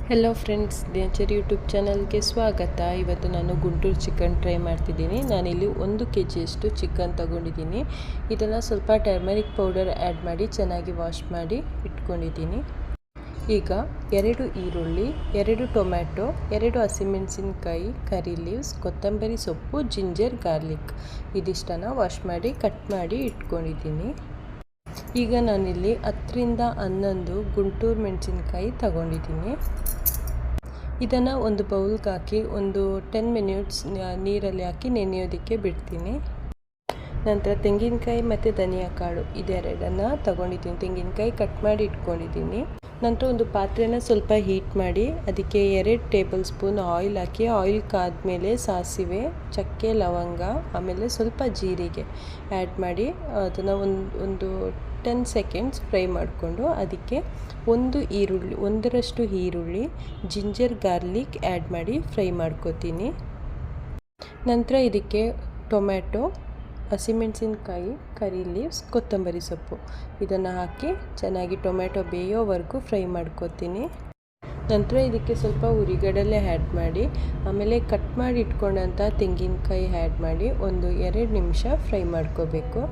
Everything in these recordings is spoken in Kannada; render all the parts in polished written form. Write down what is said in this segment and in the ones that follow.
ಹೆಲೋ ಫ್ರೆಂಡ್ಸ್, ನೇಚರ್ ಯೂಟ್ಯೂಬ್ ಚಾನಲ್ಗೆ ಸ್ವಾಗತ. ಇವತ್ತು ನಾನು ಗುಂಟೂರು ಚಿಕನ್ ಟ್ರೈ ಮಾಡ್ತಿದ್ದೀನಿ. ನಾನಿಲ್ಲಿ 1 kg ಚಿಕನ್ ತಗೊಂಡಿದ್ದೀನಿ. ಇದನ್ನು ಸ್ವಲ್ಪ ಟರ್ಮರಿಕ್ ಪೌಡರ್ ಆ್ಯಡ್ ಮಾಡಿ ಚೆನ್ನಾಗಿ ವಾಶ್ ಮಾಡಿ ಇಟ್ಕೊಂಡಿದ್ದೀನಿ. ಈಗ 2 ಈರುಳ್ಳಿ, 2 ಟೊಮ್ಯಾಟೊ, 2 ಹಸಿಮೆಣಸಿನ್ಕಾಯಿ, ಕರಿ ಲೀವ್ಸ್, ಕೊತ್ತಂಬರಿ ಸೊಪ್ಪು, ಜಿಂಜರ್ ಗಾರ್ಲಿಕ್ ಇದಿಷ್ಟನ್ನು ವಾಶ್ ಮಾಡಿ ಕಟ್ ಮಾಡಿ ಇಟ್ಕೊಂಡಿದ್ದೀನಿ. ಈಗ ನಾನಿಲ್ಲಿ 10ರಿಂದ 11 ಗುಂಟೂರು ಮೆಣಸಿನ್ಕಾಯಿ ತಗೊಂಡಿದ್ದೀನಿ. ಇದನ್ನು ಒಂದು ಬೌಲ್ಗೆ ಹಾಕಿ ಒಂದು 10 ಮಿನಿಟ್ಸ್ ನೀರಲ್ಲಿ ಹಾಕಿ ನೆನೆಯೋದಕ್ಕೆ ಬಿಡ್ತೀನಿ. ನಂತರ ತೆಂಗಿನಕಾಯಿ ಮತ್ತು ಧನಿಯಾ ಕಾಳು ಇದೆರಡನ್ನು ತಗೊಂಡಿದ್ದೀನಿ. ತೆಂಗಿನಕಾಯಿ ಕಟ್ ಮಾಡಿ ಇಟ್ಕೊಂಡಿದ್ದೀನಿ. ನಂತರ ಒಂದು ಪಾತ್ರೆನ ಸ್ವಲ್ಪ ಹೀಟ್ ಮಾಡಿ ಅದಕ್ಕೆ 2 ಟೇಬಲ್ ಸ್ಪೂನ್ ಆಯಿಲ್ ಹಾಕಿ, ಆಯಿಲ್ ಕಾದ್ಮೇಲೆ ಸಾಸಿವೆ, ಚಕ್ಕೆ, ಲವಂಗ, ಆಮೇಲೆ ಸ್ವಲ್ಪ ಜೀರಿಗೆ ಆ್ಯಡ್ ಮಾಡಿ ಅದನ್ನು ಒಂದು 10 ಸೆಕೆಂಡ್ಸ್ ಫ್ರೈ ಮಾಡಿಕೊಂಡು ಅದಕ್ಕೆ ಒಂದರಷ್ಟು ಈರುಳ್ಳಿ, ಜಿಂಜರ್ ಗಾರ್ಲಿಕ್ ಆ್ಯಡ್ ಮಾಡಿ ಫ್ರೈ ಮಾಡ್ಕೋತೀನಿ. ನಂತರ ಇದಕ್ಕೆ ಟೊಮ್ಯಾಟೊ, ಹಸಿಮೆಣಸಿನ್ಕಾಯಿ, ಕರಿ ಲೀವ್ಸ್, ಕೊತ್ತಂಬರಿ ಸೊಪ್ಪು ಇದನ್ನು ಹಾಕಿ ಚೆನ್ನಾಗಿ ಟೊಮ್ಯಾಟೊ ಬೇಯೋವರೆಗೂ ಫ್ರೈ ಮಾಡ್ಕೋತೀನಿ. ನಂತರ ಇದಕ್ಕೆ ಸ್ವಲ್ಪ ಹುರಿಗಡಲೆ ಆ್ಯಡ್ ಮಾಡಿ ಆಮೇಲೆ ಕಟ್ ಮಾಡಿ ಇಟ್ಕೊಂಡಂಥ ತೆಂಗಿನಕಾಯಿ ಆ್ಯಡ್ ಮಾಡಿ ಒಂದು 2 ನಿಮಿಷ ಫ್ರೈ ಮಾಡ್ಕೋಬೇಕು.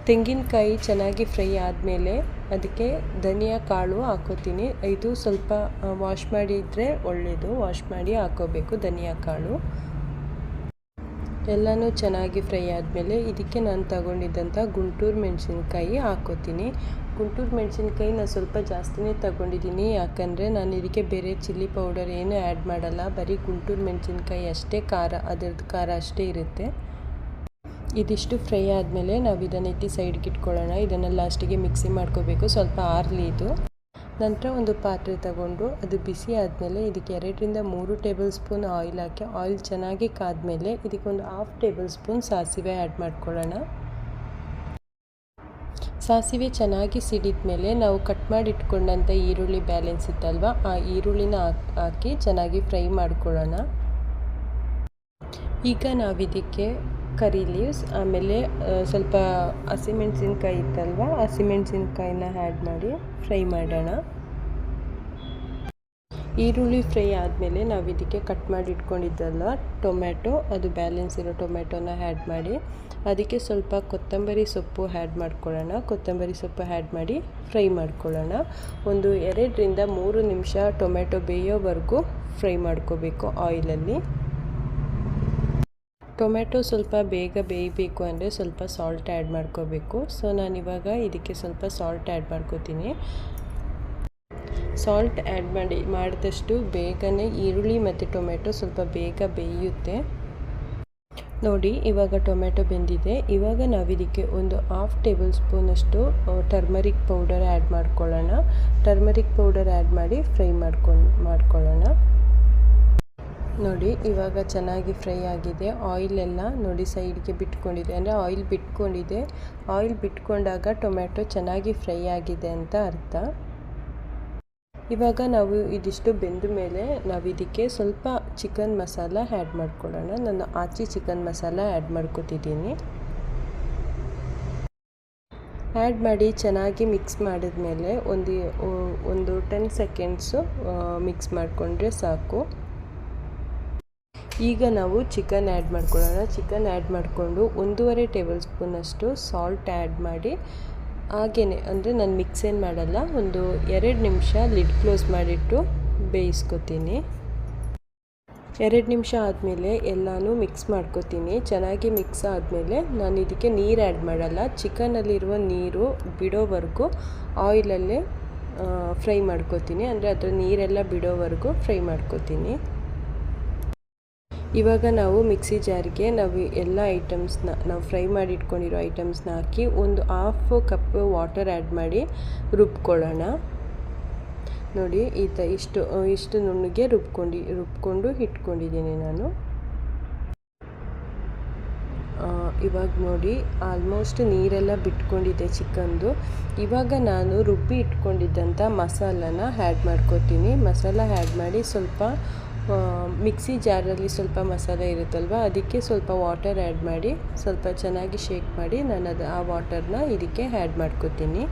ತೆಂಗಿನಕಾಯಿ ಚೆನ್ನಾಗಿ ಫ್ರೈ ಆದಮೇಲೆ ಅದಕ್ಕೆ ಧನಿಯಾ ಕಾಳು ಹಾಕೋತೀನಿ. ಇದು ಸ್ವಲ್ಪ ವಾಶ್ ಮಾಡಿದರೆ ಒಳ್ಳೆಯದು, ವಾಶ್ ಮಾಡಿ ಹಾಕೋಬೇಕು ಧನಿಯಾ ಕಾಳು. ಎಲ್ಲನೂ ಚೆನ್ನಾಗಿ ಫ್ರೈ ಆದಮೇಲೆ ಇದಕ್ಕೆ ನಾನು ತಗೊಂಡಿದ್ದಂಥ ಗುಂಟೂರು ಮೆಣಸಿನ್ಕಾಯಿ ಹಾಕೋತೀನಿ. ಗುಂಟೂರು ಮೆಣಸಿನ್ಕಾಯಿ ನಾನು ಸ್ವಲ್ಪ ಜಾಸ್ತಿನೇ ತಗೊಂಡಿದ್ದೀನಿ, ಯಾಕಂದರೆ ನಾನು ಇದಕ್ಕೆ ಬೇರೆ ಚಿಲ್ಲಿ ಪೌಡರ್ ಏನು ಆ್ಯಡ್ ಮಾಡಲ್ಲ. ಬರೀ ಗುಂಟೂರು ಮೆಣಸಿನ್ಕಾಯಿ ಅಷ್ಟೇ ಖಾರ, ಅದರದ್ದು ಖಾರ ಅಷ್ಟೇ ಇರುತ್ತೆ. ಇದಿಷ್ಟು ಫ್ರೈ ಆದಮೇಲೆ ನಾವು ಇದನ್ನು ಎತ್ತಿ ಸೈಡ್ಗೆ ಇಟ್ಕೊಳ್ಳೋಣ. ಇದನ್ನು ಲಾಸ್ಟಿಗೆ ಮಿಕ್ಸಿ ಮಾಡ್ಕೋಬೇಕು, ಸ್ವಲ್ಪ ಆರಲಿ ಇದು. ನಂತರ ಒಂದು ಪಾತ್ರೆ ತಗೊಂಡು ಅದು ಬಿಸಿ ಆದಮೇಲೆ ಇದಕ್ಕೆ 2ರಿಂದ 3 ಟೇಬಲ್ ಸ್ಪೂನ್ ಆಯಿಲ್ ಹಾಕಿ, ಆಯಿಲ್ ಚೆನ್ನಾಗಿ ಕಾದ್ಮೇಲೆ ಇದಕ್ಕೊಂದು 1/2 ಟೇಬಲ್ ಸ್ಪೂನ್ ಸಾಸಿವೆ ಆ್ಯಡ್ ಮಾಡ್ಕೊಳ್ಳೋಣ. ಸಾಸಿವೆ ಚೆನ್ನಾಗಿ ಸಿಡಿದ ಮೇಲೆ ನಾವು ಕಟ್ ಮಾಡಿ ಇಟ್ಕೊಂಡಂಥ ಈರುಳ್ಳಿ ಬ್ಯಾಲೆನ್ಸ್ ಇತ್ತಲ್ವ, ಆ ಈರುಳ್ಳಿನ ಹಾಕಿ ಚೆನ್ನಾಗಿ ಫ್ರೈ ಮಾಡ್ಕೊಳ್ಳೋಣ. ಈಗ ನಾವಿದಕ್ಕೆ ಕರಿ ಲೀವ್ಸ್ ಆಮೇಲೆ ಸ್ವಲ್ಪ ಹಸಿಮೆಣಸಿನ್ಕಾಯಿ ಇತ್ತಲ್ವ, ಹಸಿಮೆಣಸಿನ್ಕಾಯಿನ ಆ್ಯಡ್ ಮಾಡಿ ಫ್ರೈ ಮಾಡೋಣ. ಈರುಳ್ಳಿ ಫ್ರೈ ಆದಮೇಲೆ ನಾವು ಇದಕ್ಕೆ ಕಟ್ ಮಾಡಿ ಇಟ್ಕೊಂಡಿದ್ದಲ್ಲ ಟೊಮ್ಯಾಟೊ, ಅದು ಬ್ಯಾಲೆನ್ಸ್ ಇರೋ ಟೊಮ್ಯಾಟೊನ ಆ್ಯಡ್ ಮಾಡಿ ಅದಕ್ಕೆ ಸ್ವಲ್ಪ ಕೊತ್ತಂಬರಿ ಸೊಪ್ಪು ಆ್ಯಡ್ ಮಾಡ್ಕೊಳ್ಳೋಣ. ಕೊತ್ತಂಬರಿ ಸೊಪ್ಪು ಆ್ಯಡ್ ಮಾಡಿ ಫ್ರೈ ಮಾಡ್ಕೊಳ್ಳೋಣ. ಒಂದು 2ರಿಂದ 3 ನಿಮಿಷ ಟೊಮ್ಯಾಟೊ ಬೇಯೋವರೆಗೂ ಫ್ರೈ ಮಾಡ್ಕೋಬೇಕು ಆಯಿಲಲ್ಲಿ. ಟೊಮ್ಯಾಟೊ ಸ್ವಲ್ಪ ಬೇಗ ಬೇಯಬೇಕು ಅಂದರೆ ಸ್ವಲ್ಪ ಸಾಲ್ಟ್ ಆ್ಯಡ್ ಮಾಡ್ಕೋಬೇಕು. ಸೊ ನಾನಿವಾಗ ಇದಕ್ಕೆ ಸ್ವಲ್ಪ ಸಾಲ್ಟ್ ಆ್ಯಡ್ ಮಾಡ್ಕೋತೀನಿ. ಸಾಲ್ಟ್ ಆ್ಯಡ್ ಮಾಡಿದಷ್ಟು ಬೇಗನೆ ಈರುಳ್ಳಿ ಮತ್ತು ಟೊಮೆಟೊ ಸ್ವಲ್ಪ ಬೇಗ ಬೇಯುತ್ತೆ. ನೋಡಿ, ಇವಾಗ ಟೊಮೆಟೊ ಬೆಂದಿದೆ. ಇವಾಗ ನಾವಿದಕ್ಕೆ ಒಂದು 1/2 ಟೇಬಲ್ ಸ್ಪೂನಷ್ಟು ಟರ್ಮರಿಕ್ ಪೌಡರ್ ಆ್ಯಡ್ ಮಾಡ್ಕೊಳ್ಳೋಣ. ಟರ್ಮರಿಕ್ ಪೌಡರ್ ಆ್ಯಡ್ ಮಾಡಿ ಫ್ರೈ ಮಾಡ್ಕೊಳ್ಳೋಣ. ನೋಡಿ, ಇವಾಗ ಚೆನ್ನಾಗಿ ಫ್ರೈ ಆಗಿದೆ. ಆಯಿಲೆಲ್ಲ ನೋಡಿ ಸೈಡ್ಗೆ ಬಿಟ್ಕೊಂಡಿದೆ, ಅಂದರೆ ಆಯಿಲ್ ಬಿಟ್ಕೊಂಡಿದೆ. ಆಯಿಲ್ ಬಿಟ್ಕೊಂಡಾಗ ಟೊಮೆಟೊ ಚೆನ್ನಾಗಿ ಫ್ರೈ ಆಗಿದೆ ಅಂತ ಅರ್ಥ. ಇವಾಗ ನಾವು ಇದಿಷ್ಟು ಬೆಂದ ಮೇಲೆ ನಾವು ಇದಕ್ಕೆ ಸ್ವಲ್ಪ ಚಿಕನ್ ಮಸಾಲ ಆ್ಯಡ್ ಮಾಡ್ಕೊಳ್ಳೋಣ. ನಾನು ಆಚಿ ಚಿಕನ್ ಮಸಾಲ ಆ್ಯಡ್ ಮಾಡ್ಕೊತಿದ್ದೀನಿ. ಆ್ಯಡ್ ಮಾಡಿ ಚೆನ್ನಾಗಿ ಮಿಕ್ಸ್ ಮಾಡಿದ್ಮೇಲೆ ಒಂದು 10 ಸೆಕೆಂಡ್ಸು ಮಿಕ್ಸ್ ಮಾಡಿಕೊಂಡ್ರೆ ಸಾಕು. ಈಗ ನಾವು ಚಿಕನ್ ಆ್ಯಡ್ ಮಾಡ್ಕೊಳ್ಳೋಣ. ಚಿಕನ್ ಆ್ಯಡ್ ಮಾಡಿಕೊಂಡು 1.5 ಟೇಬಲ್ ಸ್ಪೂನಷ್ಟು ಸಾಲ್ಟ್ ಆ್ಯಡ್ ಮಾಡಿ ಹಾಗೇ, ಅಂದರೆ ನಾನು ಮಿಕ್ಸ್ ಏನು ಮಾಡಲ್ಲ, ಒಂದು 2 ನಿಮಿಷ ಲಿಡ್ ಕ್ಲೋಸ್ ಮಾಡಿಟ್ಟು ಬೇಯಿಸ್ಕೊತೀನಿ. 2 ನಿಮಿಷ ಆದಮೇಲೆ ಎಲ್ಲನೂ ಮಿಕ್ಸ್ ಮಾಡ್ಕೊತೀನಿ. ಚೆನ್ನಾಗಿ ಮಿಕ್ಸ್ ಆದಮೇಲೆ ನಾನು ಇದಕ್ಕೆ ನೀರು ಆ್ಯಡ್ ಮಾಡಲ್ಲ. ಚಿಕನಲ್ಲಿರುವ ನೀರು ಬಿಡೋವರೆಗೂ ಆಯಿಲಲ್ಲೇ ಫ್ರೈ ಮಾಡ್ಕೊತೀನಿ, ಅಂದರೆ ಅದರ ನೀರೆಲ್ಲ ಬಿಡೋವರೆಗೂ ಫ್ರೈ ಮಾಡ್ಕೊತೀನಿ. ಇವಾಗ ನಾವು ಮಿಕ್ಸಿ ಜಾರಿಗೆ ನಾವು ಎಲ್ಲ ಐಟಮ್ಸ್ನ, ನಾವು ಫ್ರೈ ಮಾಡಿ ಇಟ್ಕೊಂಡಿರೋ ಐಟಮ್ಸ್ನ ಹಾಕಿ ಒಂದು 1/2 ಕಪ್ ವಾಟರ್ ಆ್ಯಡ್ ಮಾಡಿ ರುಬ್ಕೊಳ್ಳೋಣ. ನೋಡಿ, ಇಷ್ಟು ನುಣ್ಣಗೆ ರುಬ್ಕೊಂಡು ಇಟ್ಕೊಂಡಿದ್ದೀನಿ ನಾನು. ಇವಾಗ ನೋಡಿ ಆಲ್ಮೋಸ್ಟ್ ನೀರೆಲ್ಲ ಬಿಟ್ಕೊಂಡಿದೆ ಚಿಕನ್ದು. ಇವಾಗ ನಾನು ರುಬ್ಬಿ ಇಟ್ಕೊಂಡಿದ್ದಂಥ ಮಸಾಲನ ಆ್ಯಡ್ ಮಾಡ್ಕೊತೀನಿ. ಮಸಾಲ ಆ್ಯಡ್ ಮಾಡಿ ಸ್ವಲ್ಪ ಮಿಕ್ಸಿ ಜಾರಲ್ಲಿ ಸ್ವಲ್ಪ ಮಸಾಲೆ ಇರುತ್ತಲ್ವ, ಅದಕ್ಕೆ ಸ್ವಲ್ಪ ವಾಟರ್ ಆ್ಯಡ್ ಮಾಡಿ ಸ್ವಲ್ಪ ಚೆನ್ನಾಗಿ ಶೇಕ್ ಮಾಡಿ ನಾನು ಆ ವಾಟರ್ನ ಇದಕ್ಕೆ ಆ್ಯಡ್ ಮಾಡ್ಕೊತೀನಿ.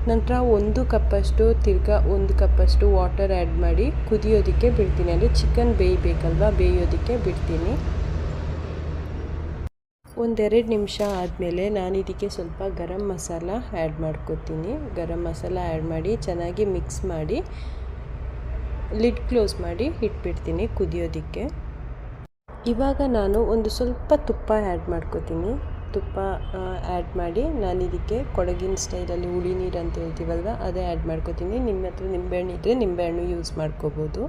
ನಂತರ 1 ಕಪ್ಪಷ್ಟು ತಿರ್ಗಾ 1 ಕಪ್ಪಷ್ಟು ವಾಟರ್ ಆ್ಯಡ್ ಮಾಡಿ ಕುದಿಯೋದಕ್ಕೆ ಬಿಡ್ತೀನಿ. ಅಂದರೆ ಚಿಕನ್ ಬೇಯಬೇಕಲ್ವ, ಬೇಯೋದಕ್ಕೆ ಬಿಡ್ತೀನಿ. 1-2 ನಿಮಿಷ ಆದಮೇಲೆ ನಾನು ಇದಕ್ಕೆ ಸ್ವಲ್ಪ ಗರಂ ಮಸಾಲ ಆ್ಯಡ್ ಮಾಡ್ಕೊತೀನಿ. ಗರಂ ಮಸಾಲ ಆ್ಯಡ್ ಮಾಡಿ ಚೆನ್ನಾಗಿ ಮಿಕ್ಸ್ ಮಾಡಿ ಲಿಡ್ ಕ್ಲೋಸ್ ಮಾಡಿ ಇಟ್ಬಿಡ್ತೀನಿ ಕುದಿಯೋದಕ್ಕೆ. ಇವಾಗ ನಾನು ಒಂದು ಸ್ವಲ್ಪ ತುಪ್ಪ ಆ್ಯಡ್ ಮಾಡ್ಕೊತೀನಿ. ತುಪ್ಪ ಆ್ಯಡ್ ಮಾಡಿ ನಾನು ಇದಕ್ಕೆ ಕೊಡಗಿನ ಸ್ಟೈಲಲ್ಲಿ ಹುಳಿ ನೀರು ಅಂತ ಹೇಳ್ತೀವಲ್ವ, ಅದೇ ಆ್ಯಡ್ ಮಾಡ್ಕೊತೀನಿ. ನಿಮ್ಮ ಹತ್ರ ನಿಂಬೆಹಣ್ಣು ಇದ್ದರೆ ನಿಂಬೆಹಣ್ಣು ಯೂಸ್ ಮಾಡ್ಕೋಬೋದು.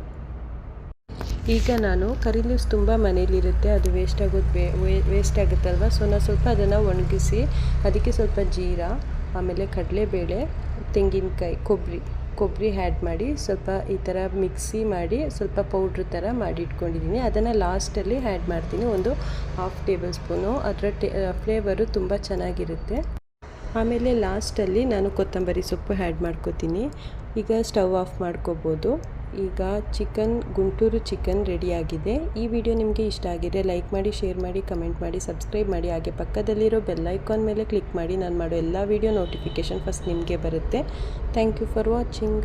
ಈಗ ನಾನು ಕರಿ ಲೀವ್ಸ್ ತುಂಬ ಮನೇಲಿರುತ್ತೆ, ಅದು ವೇಸ್ಟ್ ಆಗುತ್ತಲ್ವ. ಸೊ ನಾನು ಸ್ವಲ್ಪ ಅದನ್ನು ಒಣಗಿಸಿ ಅದಕ್ಕೆ ಸ್ವಲ್ಪ ಜೀರಾ, ಆಮೇಲೆ ಕಡಲೆಬೇಳೆ, ತೆಂಗಿನಕಾಯಿ, ಕೊಬ್ಬರಿ ಆ್ಯಡ್ ಮಾಡಿ ಸ್ವಲ್ಪ ಈ ಥರ ಮಿಕ್ಸಿ ಮಾಡಿ ಸ್ವಲ್ಪ ಪೌಡ್ರ್ ಥರ ಮಾಡಿ ಇಟ್ಕೊಂಡಿದ್ದೀನಿ. ಅದನ್ನು ಲಾಸ್ಟಲ್ಲಿ ಆ್ಯಡ್ ಮಾಡ್ತೀನಿ, ಒಂದು 1/2 ಟೇಬಲ್ ಸ್ಪೂನು. ಅದರ ಫ್ಲೇವರು ತುಂಬ ಚೆನ್ನಾಗಿರುತ್ತೆ. ಆಮೇಲೆ ಲಾಸ್ಟಲ್ಲಿ ನಾನು ಕೊತ್ತಂಬರಿ ಸೊಪ್ಪು ಆ್ಯಡ್ ಮಾಡ್ಕೋತೀನಿ. ಈಗ ಸ್ಟವ್ ಆಫ್ ಮಾಡ್ಕೋಬೋದು. ಈಗ ಗುಂಟೂರು ಚಿಕನ್ ರೆಡಿಯಾಗಿದೆ. ಈ ವಿಡಿಯೋ ನಿಮಗೆ ಇಷ್ಟ ಆಗಿದೆ ಲೈಕ್ ಮಾಡಿ, ಶೇರ್ ಮಾಡಿ, ಕಮೆಂಟ್ ಮಾಡಿ, ಸಬ್ಸ್ಕ್ರೈಬ್ ಮಾಡಿ. ಹಾಗೆ ಪಕ್ಕದಲ್ಲಿರೋ ಬೆಲ್ ಐಕಾನ್ ಮೇಲೆ ಕ್ಲಿಕ್ ಮಾಡಿ. ನಾನು ಮಾಡೋ ಎಲ್ಲ ವಿಡಿಯೋ ನೋಟಿಫಿಕೇಷನ್ ಫಸ್ಟ್ ನಿಮಗೆ ಬರುತ್ತೆ. Thank you for watching.